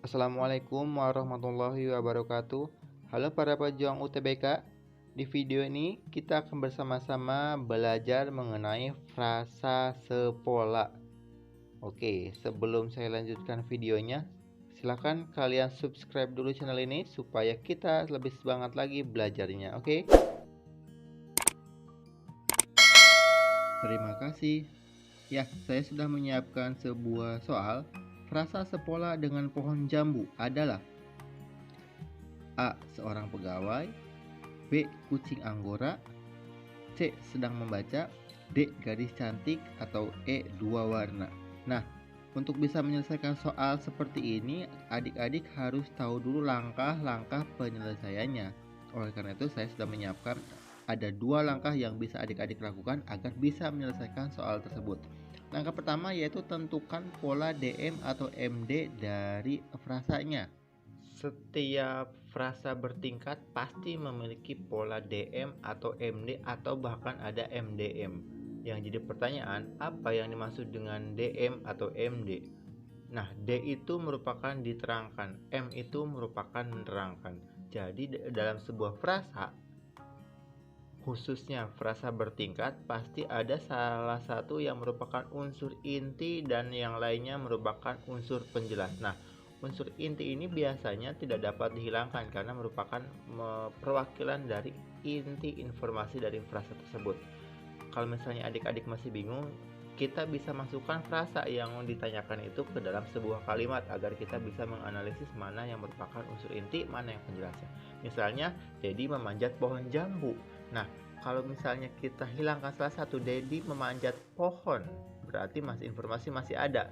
Assalamualaikum warahmatullahi wabarakatuh. Halo para pejuang UTBK. Di video ini kita akan bersama-sama belajar mengenai frasa sepola. Oke, sebelum saya lanjutkan videonya, silahkan kalian subscribe dulu channel ini supaya kita lebih semangat lagi belajarnya. Oke? Terima kasih. Ya, saya sudah menyiapkan sebuah soal. Frasa sepola dengan pohon jambu adalah A. Seorang pegawai, B. Kucing anggora, C. Sedang membaca, D. Gadis cantik, atau E. Dua warna. Nah, untuk bisa menyelesaikan soal seperti ini, adik-adik harus tahu dulu langkah-langkah penyelesaiannya. Oleh karena itu, saya sudah menyiapkan ada dua langkah yang bisa adik-adik lakukan agar bisa menyelesaikan soal tersebut. Langkah pertama yaitu tentukan pola DM atau MD dari frasanya. Setiap frasa bertingkat pasti memiliki pola DM atau MD atau bahkan ada MDM. Yang jadi pertanyaan, apa yang dimaksud dengan DM atau MD? Nah, D itu merupakan diterangkan, M itu merupakan menerangkan. Jadi dalam sebuah frasa, khususnya frasa bertingkat, pasti ada salah satu yang merupakan unsur inti dan yang lainnya merupakan unsur penjelas. Nah, unsur inti ini biasanya tidak dapat dihilangkan karena merupakan perwakilan dari inti informasi dari frasa tersebut. Kalau misalnya adik-adik masih bingung, kita bisa masukkan frasa yang ditanyakan itu ke dalam sebuah kalimat agar kita bisa menganalisis mana yang merupakan unsur inti, mana yang penjelasnya. Misalnya, Dedi memanjat pohon jambu. Nah, kalau misalnya kita hilangkan salah satu, Dedi memanjat pohon, berarti informasi masih ada.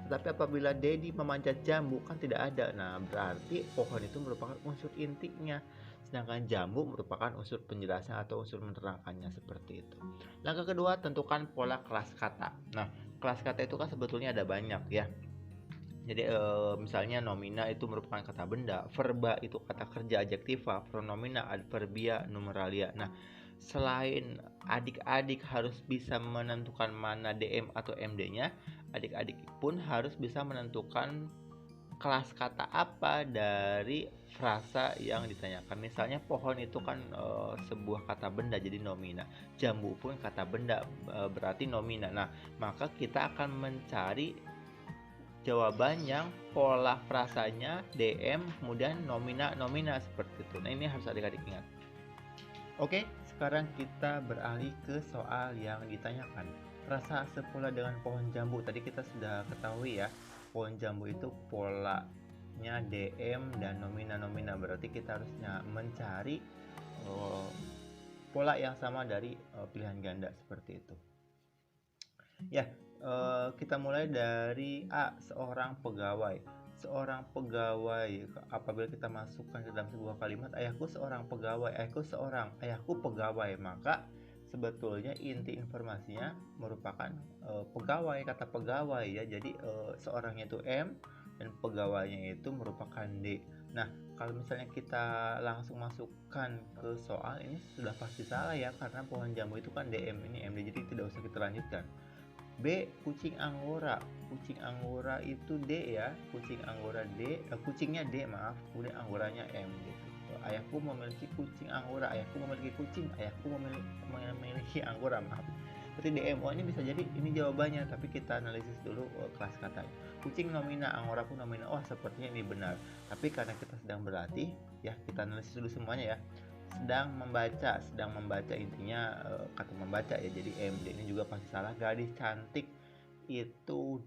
Tetapi apabila Dedi memanjat jambu kan tidak ada. Nah, berarti pohon itu merupakan unsur intinya. Sedangkan jambu merupakan unsur penjelasan atau unsur menerangkannya, seperti itu. Langkah kedua, tentukan pola kelas kata. Nah, kelas kata itu kan sebetulnya ada banyak ya. Jadi misalnya nomina itu merupakan kata benda, verba itu kata kerja adjektiva, pronomina adverbia numeralia. Nah, selain adik-adik harus bisa menentukan mana DM atau MD-nya, adik-adik pun harus bisa menentukan kelas kata apa dari frasa yang ditanyakan. Misalnya pohon itu kan sebuah kata benda jadi nomina. Jambu pun kata benda berarti nomina. Nah, maka kita akan mencari jawaban yang pola frasanya DM kemudian nomina seperti itu. Nah, ini harus adik-adik ingat. Oke, sekarang kita beralih ke soal yang ditanyakan. Frasa sepola dengan pohon jambu. Tadi kita sudah ketahui ya, pohon jambu itu polanya DM dan nomina. Berarti kita harusnya mencari pola yang sama dari pilihan ganda seperti itu. Ya, kita mulai dari A, seorang pegawai. Seorang pegawai, apabila kita masukkan ke dalam sebuah kalimat, ayahku seorang pegawai, ayahku pegawai, maka sebetulnya inti informasinya merupakan pegawai, kata pegawai ya. Jadi seorangnya itu M dan pegawainya itu merupakan D. Nah, kalau misalnya kita langsung masukkan ke soal ini sudah pasti salah ya, karena pohon jambu itu kan DM, ini MD, jadi tidak usah kita lanjutkan. B, kucing anggora. Kucing anggora itu D ya. Kucing anggora D, kucingnya D maaf, kemudian anggoranya M gitu. Ayahku memiliki kucing anggora. Ayahku memiliki kucing. Ayahku memiliki anggora maaf. Seperti DM. Oh, ini bisa jadi ini jawabannya, tapi kita analisis dulu kelas katanya. Kucing nomina, anggora pun nomina. Oh, sepertinya ini benar. Tapi karena kita sedang berlatih, ya kita analisis dulu semuanya ya. Sedang membaca intinya kata membaca ya, jadi MD ini juga pasti salah. Gadis cantik itu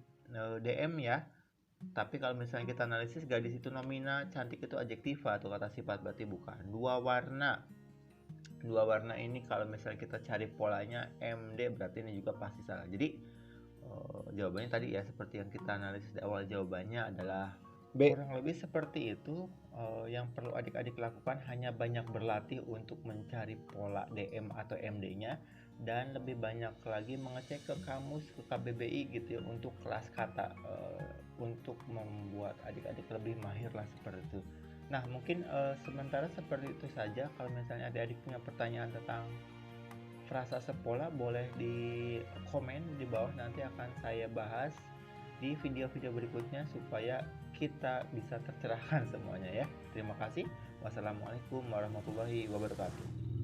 DM ya, tapi kalau misalnya kita analisis, gadis itu nomina, cantik itu adjektiva atau kata sifat, berarti bukan. Dua warna ini kalau misalnya kita cari polanya MD, berarti ini juga pasti salah. Jadi jawabannya tadi ya seperti yang kita analisis di awal, jawabannya adalah B. Kurang lebih seperti itu. Yang perlu adik-adik lakukan hanya banyak berlatih untuk mencari pola DM atau MD-nya, dan lebih banyak lagi mengecek ke kamus, ke KBBI gitu ya, untuk kelas kata, untuk membuat adik-adik lebih mahir lah seperti itu. Nah, mungkin sementara seperti itu saja. Kalau misalnya adik-adik punya pertanyaan tentang frasa sepola, boleh di komen di bawah, nanti akan saya bahas di video-video berikutnya supaya kita bisa tercerahkan semuanya ya. Terima kasih. Wassalamualaikum warahmatullahi wabarakatuh.